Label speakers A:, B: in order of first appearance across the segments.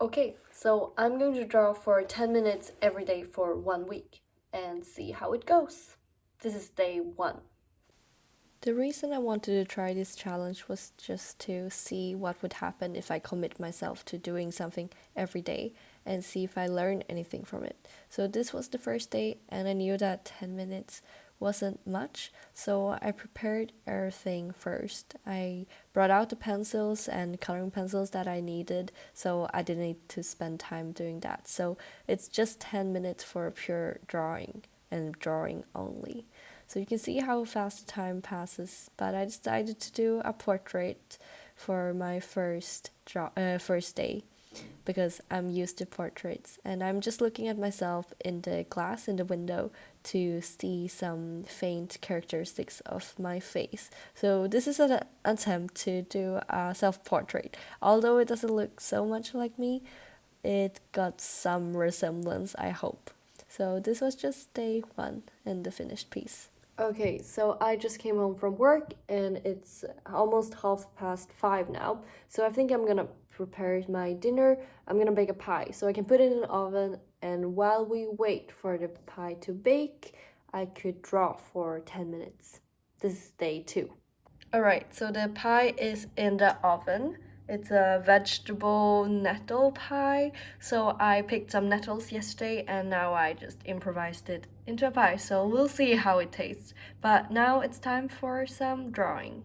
A: Okay, so I'm going to draw for 10 minutes every day for 1 week and see how it goes. This is day 1.
B: The reason I wanted to try this challenge was just to see what would happen if I commit myself to doing something every day and see if I learn anything from it. So this was the first day, and I knew that 10 minutes wasn't much, so I prepared everything first. I brought out the pencils and coloring pencils that I needed, so I didn't need to spend time doing that. So it's just 10 minutes for pure drawing and drawing only. So you can see how fast the time passes, but I decided to do a portrait for my first day because I'm used to portraits, and I'm just looking at myself in the glass in the window to see some faint characteristics of my face. So this is an attempt to do a self-portrait. Although it doesn't look so much like me, it got some resemblance, I hope. So this was just day 1 and the finished piece.
A: Okay, so I just came home from work and it's almost 5:30 now. So I think I'm gonna prepare my dinner. I'm gonna bake a pie. So I can put it in the oven, and while we wait for the pie to bake, I could draw for 10 minutes. This is day 2. Alright, so the pie is in the oven. It's a vegetable nettle pie. So I picked some nettles yesterday and now I just improvised it into a pie. So we'll see how it tastes. But now it's time for some drawing.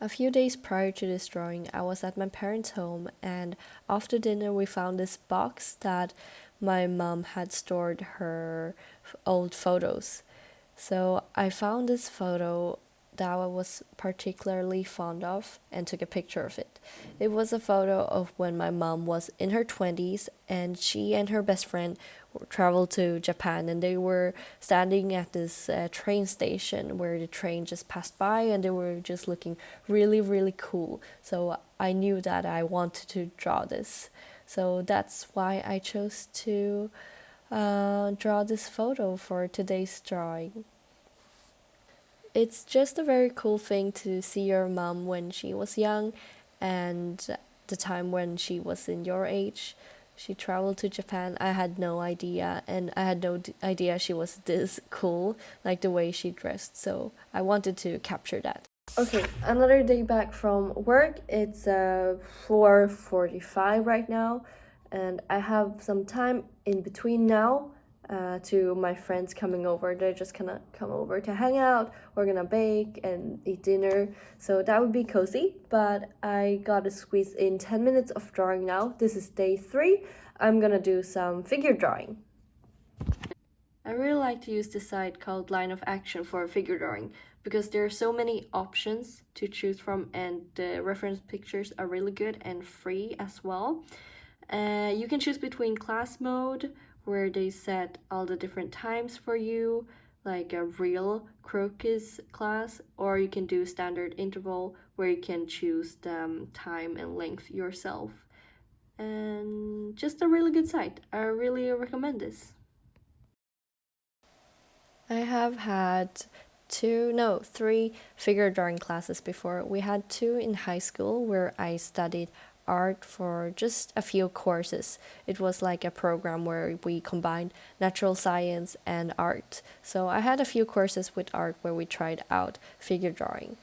B: A few days prior to this drawing, I was at my parents' home, and after dinner, we found this box that my mom had stored her old photos. So I found this photo that I was particularly fond of and took a picture of it. It was a photo of when my mom was in her 20s and she and her best friend traveled to Japan, and they were standing at this train station where the train just passed by, and they were just looking really, really cool. So I knew that I wanted to draw this. So that's why I chose to draw this photo for today's drawing. It's just a very cool thing to see your mom when she was young and the time when she was in your age. She traveled to Japan. I had no idea, and I had no idea she was this cool, like the way she dressed. So I wanted to capture that.
A: Okay, another day back from work. It's 4:45 right now, and I have some time in between now to my friends coming over. They're just gonna come over to hang out. We're gonna bake and eat dinner, so that would be cozy. But I gotta squeeze in 10 minutes of drawing now. This is day 3. I'm gonna do some figure drawing. I really like to use this site called Line of Action for figure drawing because there are so many options to choose from, and the reference pictures are really good and free as well. You can choose between class mode, where they set all the different times for you, like a real crocus class, or you can do standard interval, where you can choose the time and length yourself. And just a really good site. I really recommend this.
B: I have had three figure drawing classes before. We had two in high school where I studied art for just a few courses. It was like a program where we combined natural science and art. So I had a few courses with art where we tried out figure drawing.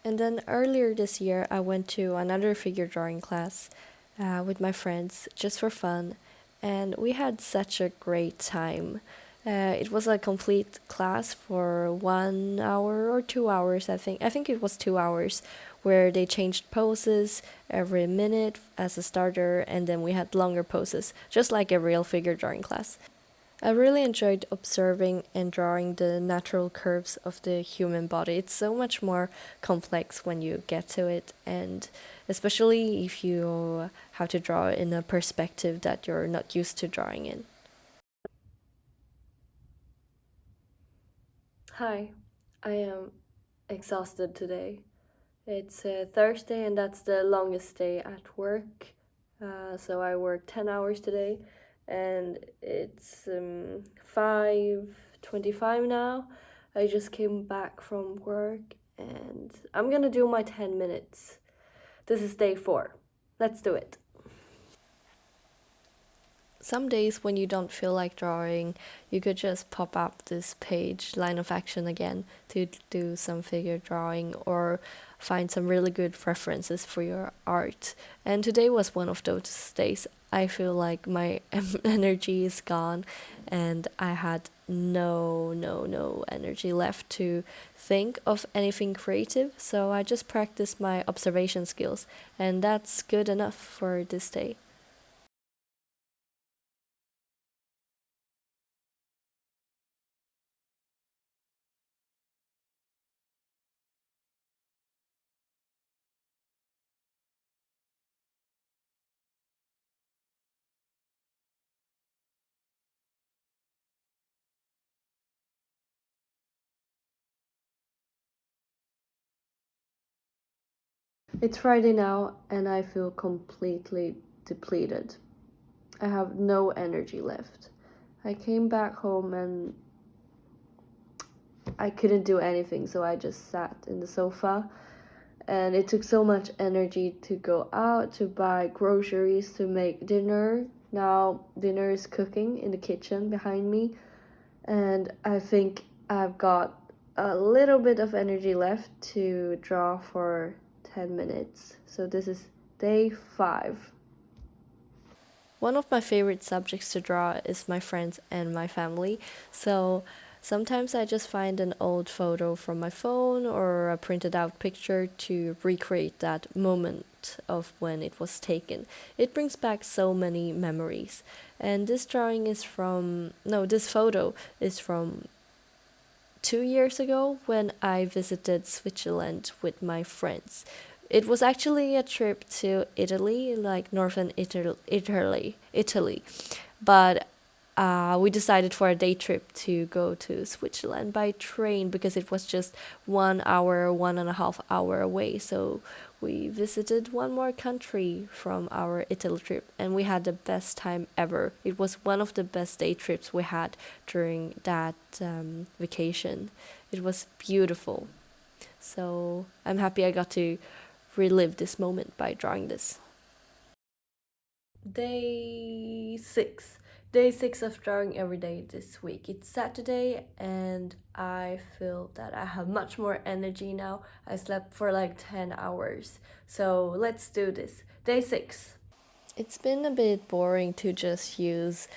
B: And then earlier this year, I went to another figure drawing class with my friends just for fun, and we had such a great time. It was a complete class for 1 hour or 2 hours, I think. I think it was 2 hours, where they changed poses every minute as a starter, and then we had longer poses, just like a real figure drawing class. I really enjoyed observing and drawing the natural curves of the human body. It's so much more complex when you get to it, and especially if you have to draw in a perspective that you're not used to drawing in.
A: Hi, I am exhausted today. It's Thursday, and that's the longest day at work. So I worked 10 hours today, and it's 5:25 now. I just came back from work, and I'm gonna do my 10 minutes. This is day 4. Let's do it.
B: Some days when you don't feel like drawing, you could just pop up this page, line of action again, to do some figure drawing or find some really good references for your art. And today was one of those days. I feel like my energy is gone and I had no energy left to think of anything creative. So I just practiced my observation skills, and that's good enough for this day.
A: It's Friday now, and I feel completely depleted. I have no energy left. I came back home and I couldn't do anything, so I just sat in the sofa. And it took so much energy to go out to buy groceries to make dinner. Now, dinner is cooking in the kitchen behind me, and I think I've got a little bit of energy left to draw for 10 minutes. So, this is day 5.
B: One of my favorite subjects to draw is my friends and my family. So sometimes I just find an old photo from my phone or a printed out picture to recreate that moment of when it was taken. It brings back so many memories. And this drawing is from, no, this photo is from 2 years ago when I visited Switzerland with my friends. It was actually a trip to Italy, like northern Italy. But we decided for a day trip to go to Switzerland by train because it was just 1 hour, 1.5 hour away. So we visited one more country from our Italy trip and we had the best time ever. It was one of the best day trips we had during that vacation. It was beautiful. So I'm happy I got to relive this moment by drawing this.
A: Day 6. Day 6 of drawing every day this week. It's Saturday and I feel that I have much more energy now. I slept for like 10 hours. So let's do this. Day 6.
B: It's been a bit boring to just use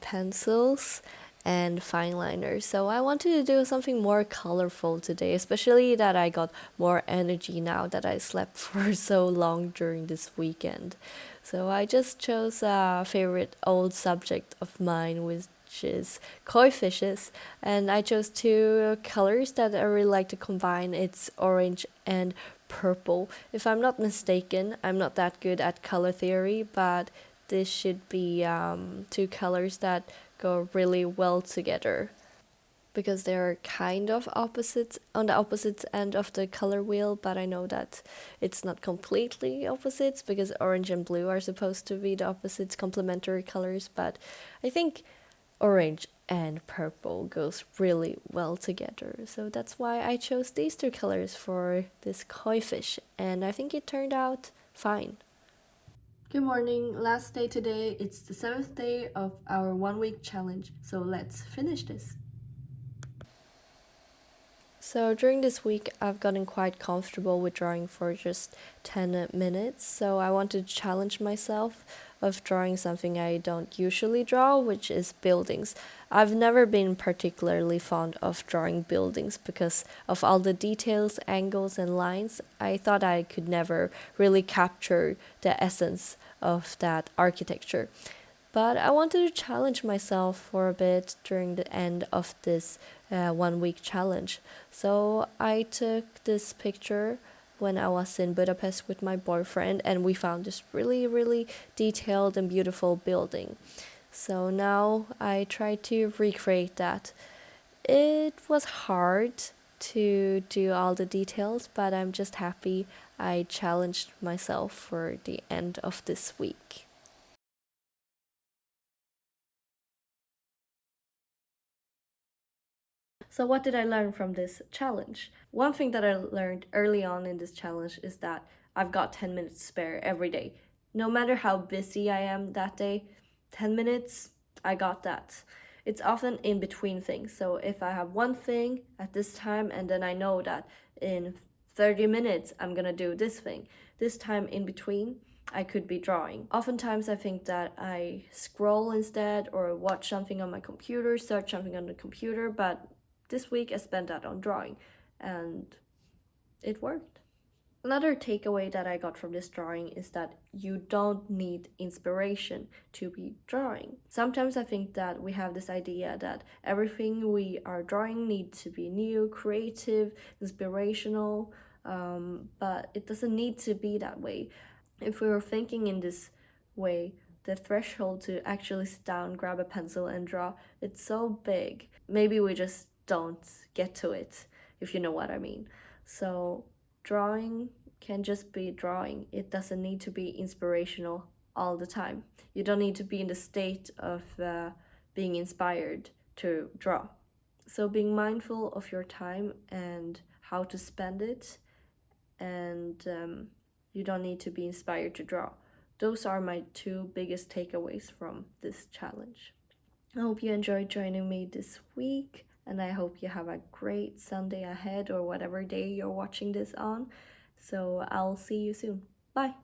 B: pencils and fine liners, so I wanted to do something more colorful today, especially that I got more energy now that I slept for so long during this weekend. So I just chose a favorite old subject of mine, which is koi fishes, and I chose two colors that I really like to combine. It's orange and purple. If I'm not mistaken, I'm not that good at color theory, but this should be two colors that go really well together because they're kind of opposites on the opposite end of the color wheel, but I know that it's not completely opposites because orange and blue are supposed to be the opposites complementary colors, but I think orange and purple goes really well together. So that's why I chose these two colors for this koi fish, and I think it turned out fine.
A: Good morning. Last day today. It's the 7th day of our 1 week challenge. So let's finish this.
B: So during this week, I've gotten quite comfortable with drawing for just 10 minutes. So I wanted to challenge myself of drawing something I don't usually draw, which is buildings. I've never been particularly fond of drawing buildings because of all the details, angles, and lines. I thought I could never really capture the essence of that architecture. But I wanted to challenge myself for a bit during the end of this 1 week challenge. So I took this picture when I was in Budapest with my boyfriend, and we found this really detailed and beautiful building. So now I try to recreate that. It was hard to do all the details, but I'm just happy I challenged myself for the end of this week.
A: So, what did I learn from this challenge? One thing that I learned early on in this challenge is that I've got 10 minutes spare every day. No matter how busy I am that day, 10 minutes, I got that. It's often in between things. So if I have one thing at this time and then I know that in 30 minutes I'm gonna do this thing, this time in between I could be drawing. Oftentimes I think that I scroll instead or watch something on my computer, search something on the computer, but this week I spent that on drawing and it worked. Another takeaway that I got from this drawing is that you don't need inspiration to be drawing. Sometimes I think that we have this idea that everything we are drawing needs to be new, creative, inspirational, but it doesn't need to be that way. If we were thinking in this way, the threshold to actually sit down, grab a pencil, and draw, it's so big. Maybe we just don't get to it, if you know what I mean. So drawing can just be drawing. It doesn't need to be inspirational all the time. You don't need to be in the state of being inspired to draw. So being mindful of your time and how to spend it, and you don't need to be inspired to draw. Those are my two biggest takeaways from this challenge. I hope you enjoyed joining me this week, and I hope you have a great Sunday ahead or whatever day you're watching this on. So I'll see you soon. Bye.